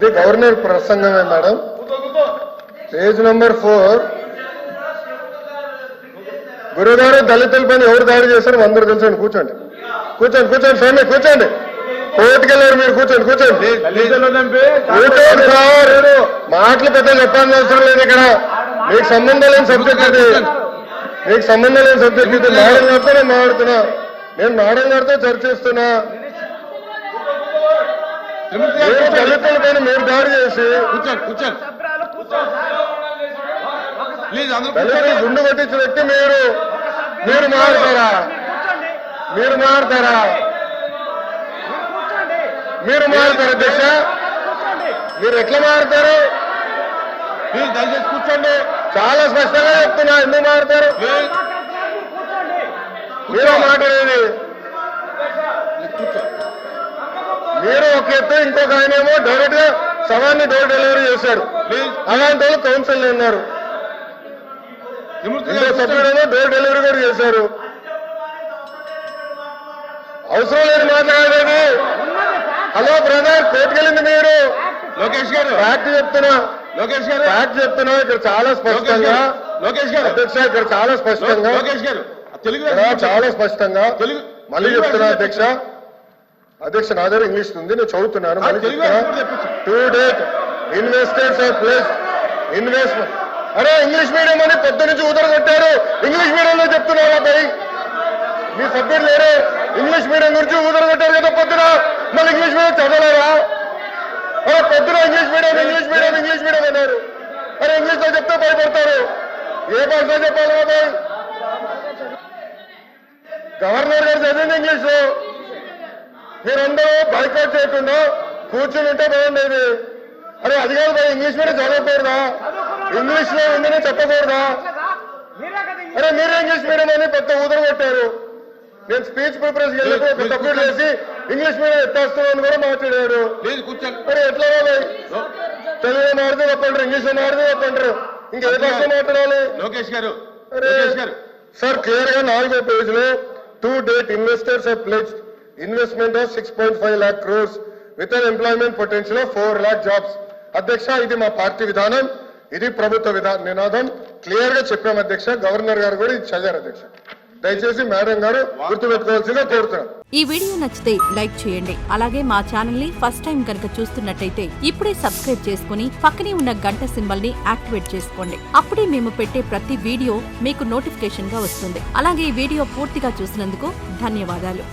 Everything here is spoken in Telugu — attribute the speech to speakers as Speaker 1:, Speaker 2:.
Speaker 1: ఇది గవర్నర్ ప్రసంగమే మేడం. Page number 4. గురుగారు దళితులపైన ఎవరు దాడి చేశారు అందరూ తెలుసండి. కూర్చోండి కూర్చోండి కూర్చోండి స్వామి కూర్చోండి. కోర్టుకెళ్ళారు మీరు. కూర్చోండి కూర్చోండి కూర్చోండి సార్. మాటలు పెద్ద చెప్పాల్సిన అవసరం లేదు ఇక్కడ. మీకు సంబంధం లేని సబ్జెక్ట్ ఇది. మీకు సంబంధం లేని సబ్జెక్ట్ ఇది. మేడం గారితో నేను మాట్లాడుతున్నా. నేను మేడం గారితో చర్చిస్తున్నా. దళితుల పైన మీరు దాడి చేసి దళితులు గుండు కొట్టించిన వ్యక్తి మీరు మారుతారా? మీరు మారుతారా? మీరు మారుతారు అధ్యక్ష? మీరు ఎట్లా మారుతారు? మీరు దయచేసి కూర్చోండి. చాలా స్పష్టంగా చెప్తున్నా. ఎందుకు మారుతారు? మీరు మాట్లాడేది మీరు ఒక ఎత్తు, ఇంకొక ఆయన ఏమో డైరెక్ట్ గా సవాన్ని డోర్ డెలివరీ చేశాడు. అలాంటి వాళ్ళు కౌన్సిల్ ఉన్నారు. సభ్యుడేమో డోర్ డెలివరీ కూడా చేశారు. అవసరం లేదు మాట్లాడేది. హలో బ్రదర్, కోర్టుకెళ్ళింది మీరు. లోకేష్ గారు ఫ్యాక్ట్ చెప్తున్నా. లోకేష్ గారు ఫ్యాక్ట్ చెప్తున్నా. ఇక్కడ చాలా స్పష్టంగా లోకేష్ గారు అధ్యక్ష, ఇక్కడ చాలా స్పష్టంగా లోకేష్ గారు చాలా స్పష్టంగా మళ్ళీ చెప్తున్నా అధ్యక్ష. అధ్యక్ష నా దగ్గర ఇంగ్లీష్ ఉంది, నేను చదువుతున్నాను. మళ్ళీ చెప్తున్నా. To date investors are place investment. అరే ఇంగ్లీష్ మీడియం అని పొద్దు నుంచి ఊదరగొట్టారు. ఇంగ్లీష్ మీడియంలో చెప్తున్నారా భయ్? మీ సభ్యులు లేరు. ఇంగ్లీష్ మీడియం గురించి ఊదరగొట్టారు కదా పొద్దున. మళ్ళీ ఇంగ్లీష్ మీడియం చదవలేరా? అరే పొద్దున ఇంగ్లీష్ మీడియం అన్నారు. అరే ఇంగ్లీష్ లో చెప్తే భయపడతారు. ఏ భాషలో చెప్పాలి కదా? గవర్నర్ గారు చదివింది ఇంగ్లీష్ లో. మీరందరూ బైకాట్ చేయకుండా కూర్చుని ఉంటే బాగుండేది. అరే అది కాదు భయ్, ఇంగ్లీష్ మీడియం చదవకూడదా? ఇంగ్లీష్ లో ఉందని చెప్పకూడదా? అరే మీరే ఇంగ్లీష్ మీడియం అని పెద్ద ఊదరు కొట్టారు. నేను స్పీచ్ ప్రిపరేషన్ వెళ్ళినప్పుడు సబ్మిట్ చేసి ఇంగ్లీష్ మీడియం ఎత్తేస్తామని కూడా మాట్లాడాడు. మరి ఎట్లా తెలుగులో మాడితే చెప్పంటారు, ఇంగ్లీష్ లో మాడితే చెప్పంటారు. ఇంకే భాష మాట్లాడాలి? లోకేష్ గారు సార్ క్లియర్ గా 4వ పేజ్ లో to date investors have pledged investment of 6.5 lakh crores with an employment potential of 4 lakh jobs. అధ్యక్ష ఇది మా పార్టీ విధానం, ఇది ప్రభుత్వ నినాదం. క్లియర్ గా చెప్పాం అధ్యక్ష. గవర్నర్ గారు కూడా ఇది చదివారు అధ్యక్ష. దయచేసి మేడం గారు గుర్తుపెట్టుకోవాల్సిందిగా కోరుతున్నాం.
Speaker 2: ఈ వీడియో నచ్చితే లైక్ చేయండి. అలాగే మా ఛానల్ ని ఫస్ట్ టైం కనుక చూస్తున్నట్టయితే ఇప్పుడే సబ్స్క్రైబ్ చేసుకుని పక్కనే ఉన్న గంట సింబల్ ని యాక్టివేట్ చేసుకోండి. అప్పుడే మేము పెట్టే ప్రతి వీడియో మీకు నోటిఫికేషన్ గా వస్తుంది. అలాగే ఈ వీడియో పూర్తిగా చూసినందుకు ధన్యవాదాలు.